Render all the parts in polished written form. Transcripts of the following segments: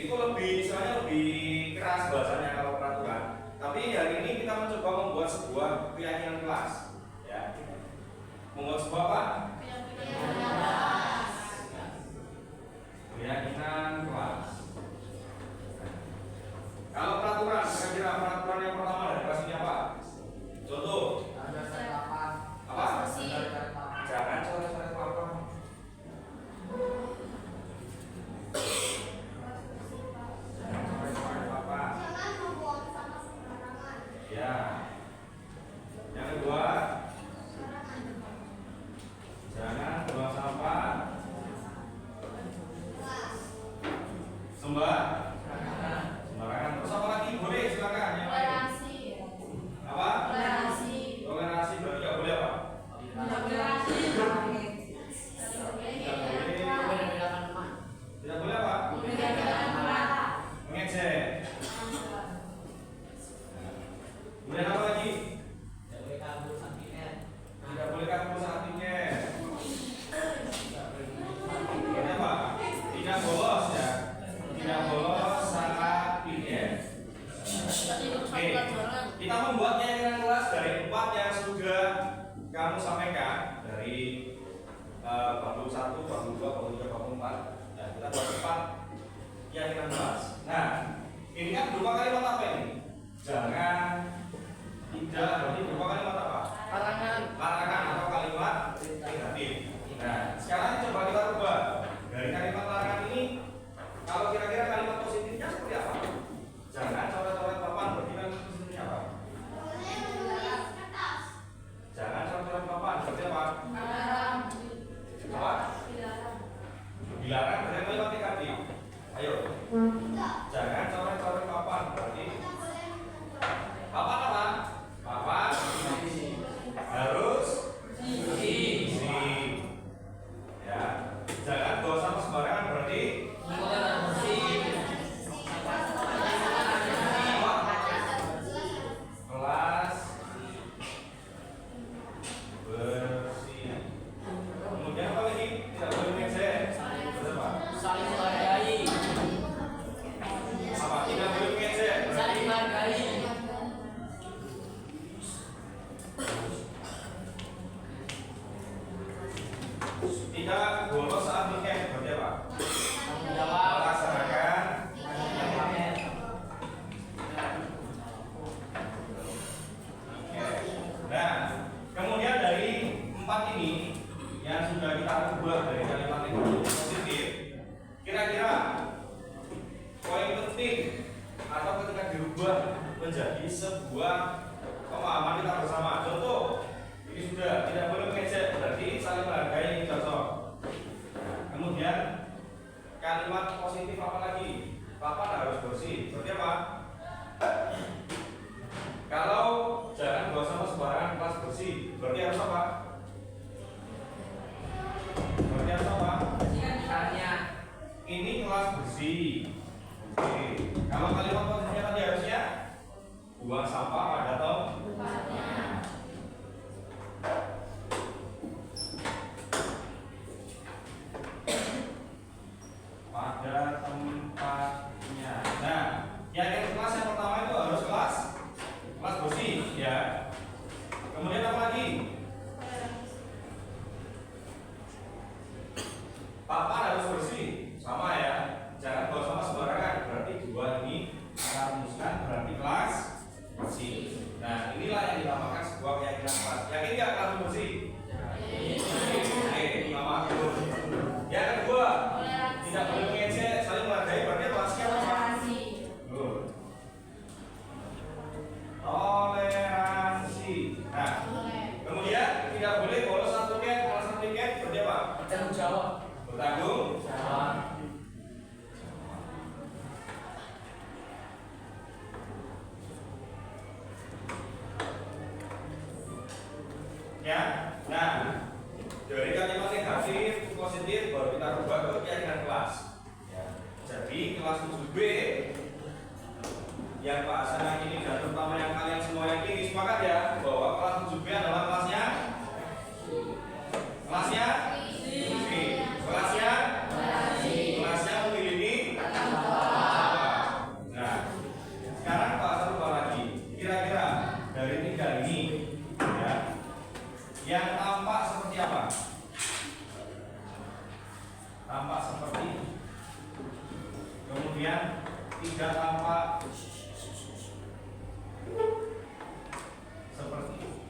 itu istilahnya lebih keras bahasanya kalau peraturan. Tapi hari ini kita mencoba membuat sebuah keyakinan kelas, ya. Membuat sebuah apa? Keyakinan kelas. Kalau peraturan, kira-kira peraturan yang pertama dari kelas ini apa? Contoh. Apa? Jangan coret-coret papan. Jangan membuang sampah sembarangan. Ya. Yang kedua, jangan buang sampah sembarangan. Terus apa lagi? Boleh, silakan. Yang lain. Apa? Toleransi berarti nggak boleh apa? Tidak boleh apa? Mengejek. Kemudian apa lagi? Tidak boleh kabur saat tiket. Ini apa? Tidak bolos ya. Tidak bolos saat tiket. Oke. Kita membuat keyakinan kelas dari 4 yang sudah kamu sampaikan dari bab 1, bab 2, bab 3, bab 4. Nah, kita buat 4 keyakinan kelas. Nah, ini kan berupa kalimat apa ini? Jangan, tidak, berarti berupa kalimat apa? Larangan atau kalimat negatif. Nah, sekarang coba kita ubah dari kalimat larangan ini. Kalau kira-kira kalimat positifnya seperti apa? Jangan coret-coret papan, berarti kalimat positifnya apa? Jangan coret-coret papan, berarti apa? Apa? Dilarang berarti kalimat negatif. Ayo. Jangan coret-coret papan, berarti papan apa? Papan harus bersih. Ya. Jangan buang sampah sembarangan, berarti kelas bersih. Kemudian apa lagi? Tidak boleh mengejek. Apa? Saling menghargai. Apa? Tidak boleh mengejek. Saling menghargai. Tidak bolos saat tiket, berarti apa? Tanggung jawab. Melaksanakan. Nah, kemudian dari 4 ini yang sudah kita ubah dari kalimat negatif positif, kira-kira poin penting atau ketika dirubah menjadi sebuah pemahaman kita bersama. Contoh, ini sudah tidak boleh mengejek, berarti saling menghargai, ini cocok. Nah, kemudian kalimat positif apa lagi? Papan harus bersih, berarti apa? Kalau jangan buang sampah sembarangan, kelas bersih, berarti harus apa? Berarti harus apa? Ini kelas bersih. Oke. Kalau kalimat positifnya tadi harusnya buang sampah pada tempatnya. Pada tempatnya. Nah, yang kelas yang pertama itu harus kelas bersih, ya. Kemudian apa lagi? Papan harus bersih, sama ya. Jangan buang sampah sembarangan. Berarti 2 ini kita rumuskan berarti kelas bersih. Nah, inilah yang dinamakan sebuah keyakinan kelas. Yakin nggak kelas bersih? Oke, nama dulu. Yang kedua, tidak boleh mengejek, saling menghargai, berarti kelasnya apa? Toleransi. Nah, kemudian tidak boleh bolos satu tiket, kalau satu tiket berarti apa? Bertanggung jawab. Bertanggung jawab. Ya, nah dari kalimat negatif ke positif baru kita rubah ke keyakinan kelas. Ya. Jadi kelas 7B yang bahasanya ini dan terutama yang kalian semua yakini sepakat ya bahwa kelas 7B adalah kelasnya B. Kelasnya memiliki kemudian tidak tampak seperti itu.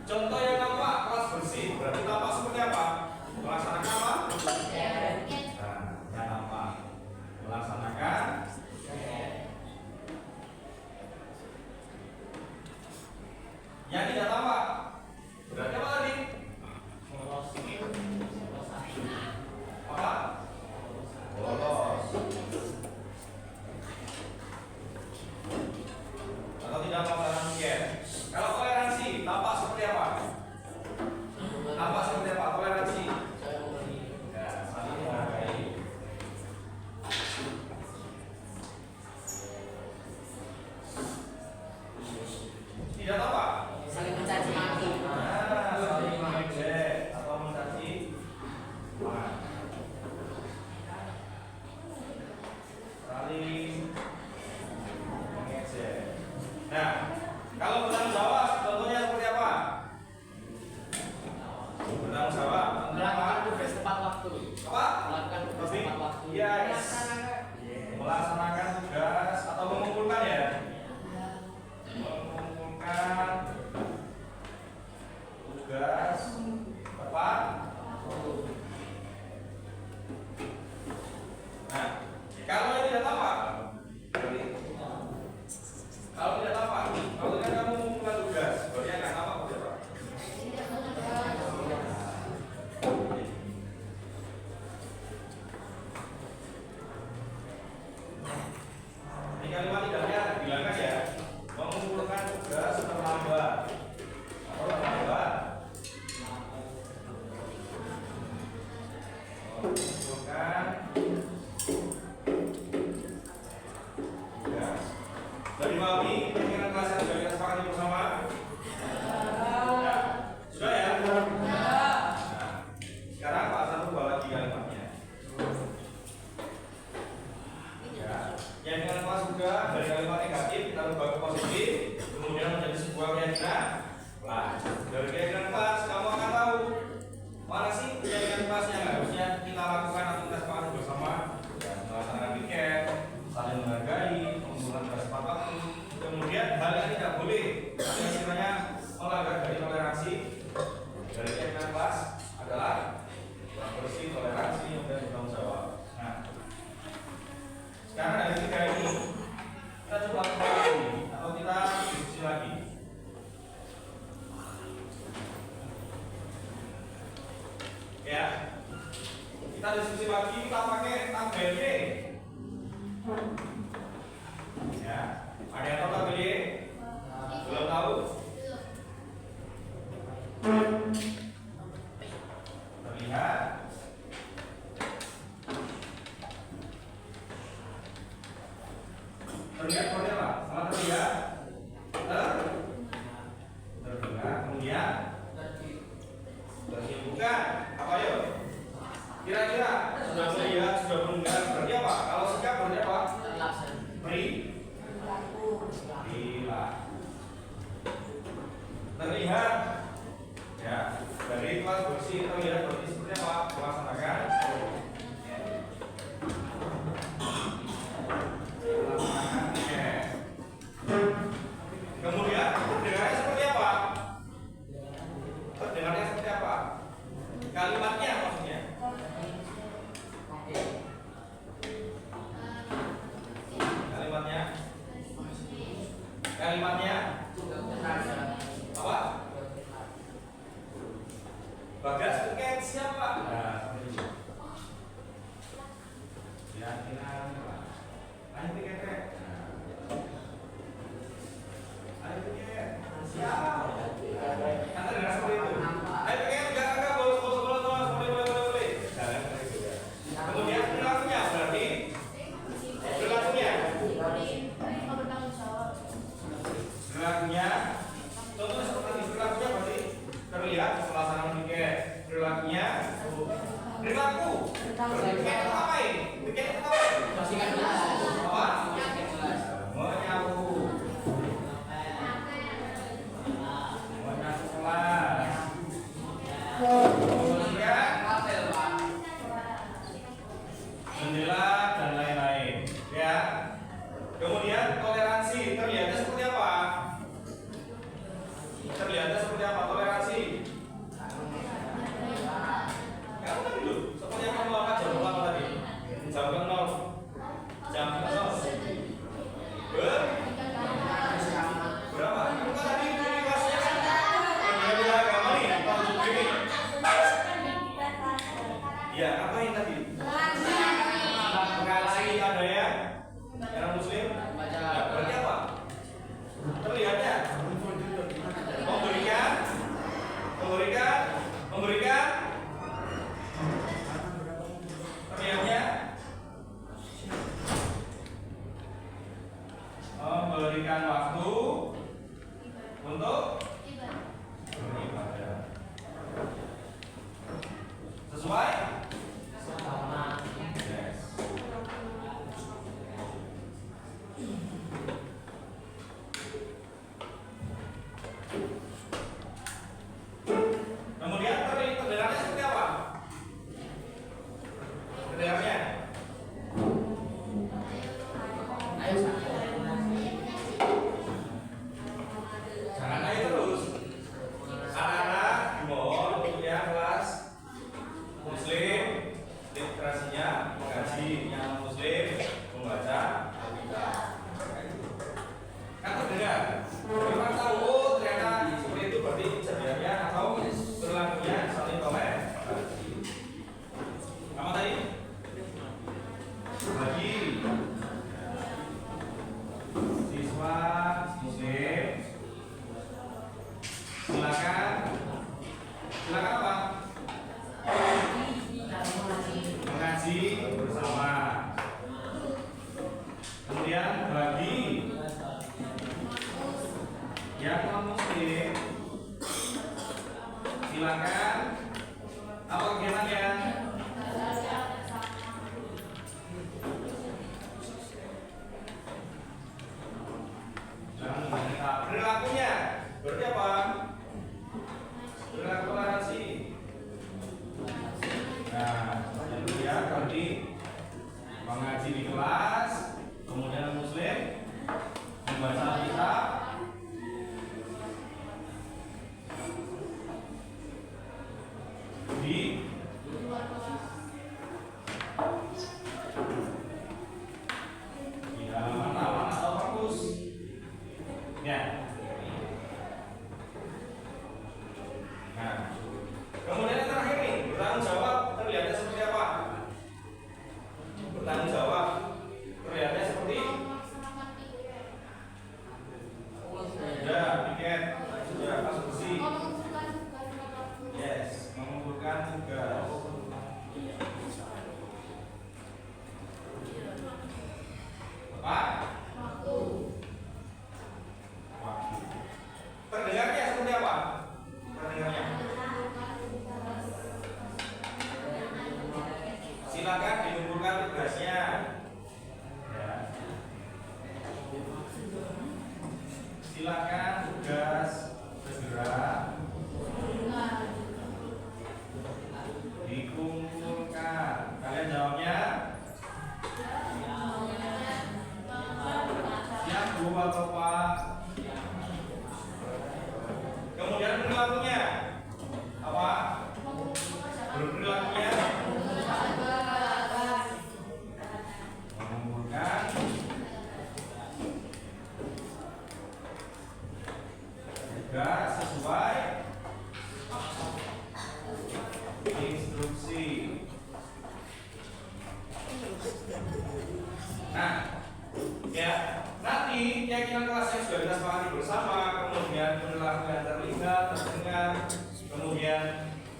Contoh yang tampak kelas bersih berarti tampak seperti apa? Melaksanakan apa? Nah, yang tampak melaksanakan yang tidak tampak berarti apa tadi? Apa? Bolos atau tidak melaksanakan piket. Kalau toleransi tampak seperti apa? Tampak seperti apa toleransi? Ya, saling menghargai. Tidak tampak? Saling mencaci maki. Nah, saling mengejek atau mencaci maki. Saling mengejek. Nah, kalau bertanggung jawab contohnya seperti apa? Bertanggung jawab tentang apa? Melakukan tugas tepat waktu. Apa? Melakukan tugas Lebih? tepat waktu. Yes. Melaksanakan tugas atau mengumpulkan ya? Mengumpulkan tugas tepat. Nah, kalau yang tidak tampak, kalau tidak tampak, kalau tidak kamu mengumpulkan tugas, berarti yang nggak tampak berarti apa? Ini kalimat tidaknya bilangkan ya, mengumpulkan tugas terlambat atau terlambat. Mengumpulkan tugas. Dari pagi, pimpinan kelas yang sudah kita sepakati bersama. Ya. Sudah ya? Nah, sekarang Pak Satu bawa lagi kalimatnya. Ya, yang dengan kelas juga dari kalimat negatif kita ubah ke positif, kemudian menjadi sebuah keyakinan. Nah, dari keyakinan kelas kamu akan tahu mana sih keyakinan kelas yang harusnya kita lakukan atau kita sepakati bersama. Ya, melaksanakan piket, saling menghargai, mengumpulkan tugas tepat waktu. Kemudian hal yang tidak boleh, yang istilahnya melanggar dari toleransi dari keyakinan kelas adalah yang bersih, toleransi, dan bertanggung jawab. Nah, sekarang dari tiga ini kita coba lagi atau kita diskusi lagi. Ya, kita diskusi lagi. Kita pakai tabel Y. Ya, ada yang tahu tabel Y? Belum tahu? Terlihat. Terlihat seperti apa? Sama terlihat? Terdengar. Kemudian tercium. Bukan. Apa yuk? Kira-kira sudah melihat, sudah mendengar berarti apa? Kalau sikap berarti apa? Terlaksana. Bila terlihat ya dari kelas bersih terlihat berarti seperti apa? Melaksanakan piket. Kemudian terdengarnya seperti apa? Terdengarnya seperti apa? Kalimatnya maksudnya. Kalimatnya apa? Bagas piket siapa? Nah, seperti itu. Keyakinan apa? Ayo piket rek. Ayo piket. Siapa? Kan terdengar seperti itu. Ayo piket enggak boleh. Jangan seperti itu ya. Kemudian perilakunya berarti perilakunya contoh seperti ini. Perilakunya berarti terlihat pelaksanaan piket. Perilakunya perilaku piket itu apa ini? Piket itu apa ini? Bersihkan kelas. Apa? Bersihkan kelas. Menyapu kelas. Kemudian Apel, Pak. Mengaji ada ya? Yang muslim? Ya, berarti apa? Terlihatnya? Memberikan? Terlihatnya? Memberikan waktu untuk beribadah. Sesuai? Yes. Kemudian terdengarnya seperti apa? Terdengarnya? Jangan ayo terus. Anak-anak dimohon untuk yang kelas muslim literasinya mengkaji, yang muslim membaca Alkitab. Kan terdengar? Memang tahu oh ternyata seperti itu berarti kejadiannya atau berlakunya saling komen. Apa tadi? Bagi siswa muslim silakan apa? Mengaji bersama. Kemudian bagi yang non muslim silakan apa kegiatannya? Perilakunya berarti apa? Perilaku toleransi. Nah, ya berarti mengaji di kelas, kemudian muslim membaca Alkitab, di halaman atau perpus. Ya. Nah, kemudian yang terakhir nih, bertanggung jawab terlihatnya seperti apa? Bertanggung jawab terlihatnya seperti ya, piket, ya, kasus besi. Yes, mengumpulkan tugas. Apa? Waktu. Terdengarnya seperti apa? Terdengarnya. Silakan dikumpulkan tugasnya. Ya. Silakan tugas segera dikumpulkan. Kalian jawabnya? Siap Bu atau Pak? Kemudian perilakunya apa? Perilakunya mengumpulkan tugas sesuai instruksi. Nah, ya nanti keyakinan kelas yang sudah kita sepakati bersama, kemudian perilaku yang terlihat, terdengar, kemudian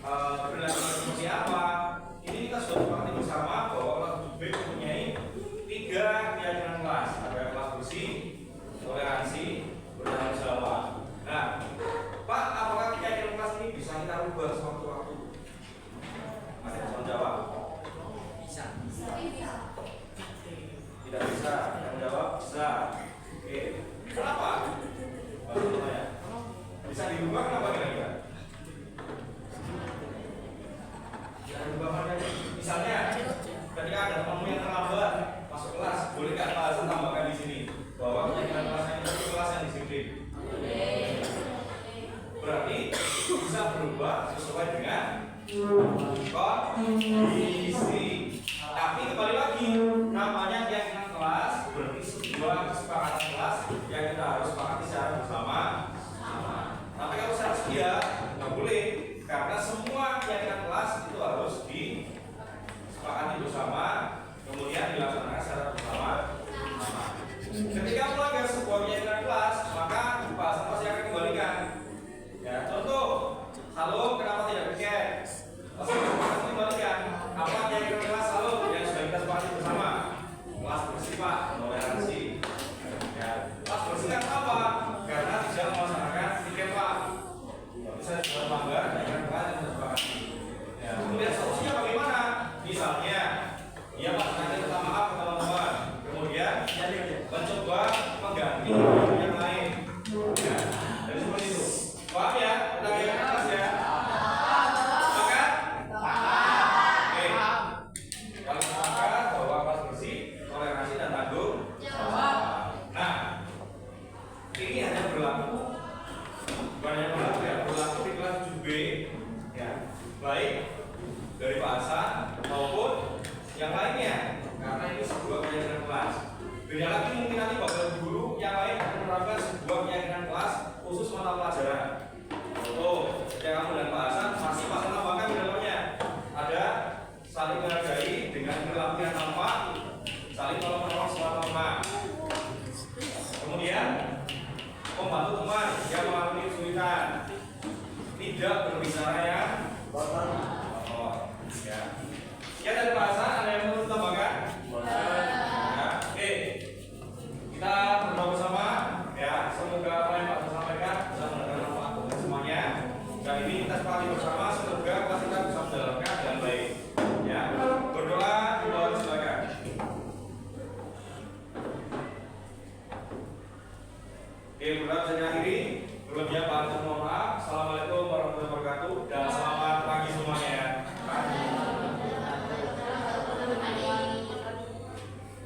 perilaku seperti apa, ini kita sudah sepakati bersama bahwa kelas 7B mempunyai 3 keyakinan kelas. Ada kelas bersih, toleransi, bertanggung jawab. Nah, Pak, apakah keyakinan kelas ini bisa kita rubah sewaktu-waktu? Ada yang bisa jawab? Bisa. Tidak bisa. Yang jawab bisa. Oke. Kenapa? Bisa dirubah kenapa kira-kira? Dirubah mana? Misalnya, ketika ada temanmu yang terlambat masuk kelas, boleh nggak Pak Hasan tambahkan di sini bahwa keyakinan kelasnya itu kelas yang disiplin? Berarti bisa berubah sesuai dengan kondisi. Tapi kembali lagi, namanya keyakinan kelas berarti sebuah kesepakatan kelas yang kita harus sepakati secara bersama. Tapi kalau secara sedia nggak boleh, karena semua keyakinan kelas itu harus disepakati yang lainnya karena ini sebuah keyakinan kelas. Beda lagi mungkin nanti bakal guru yang lain akan menerapkan sebuah keyakinan kelas khusus mata pelajaran. Contoh, yang kamu dan Pak Hasan masih pasal tambahkan di dalamnya ada saling menghargai dengan perilaku yang tampak, saling tolong-menolong selama teman. Kemudian membantu teman yang mengalami kesulitan, tidak berbicara yang kotor. Ya. Ya dari Pak Hasan ada yang perlu ditambahkan? Ya. Oke. Kita berdoa bersama ya. Semoga apa yang Pak Hasan sampaikan bisa mendatangkan manfaat untuk semuanya. Dan ini kita sepakati bersama semoga kelas kita bisa menjalankan dengan baik. Ya. Berdoa dimohon silakan. Oke, berdoa bisa diakhiri.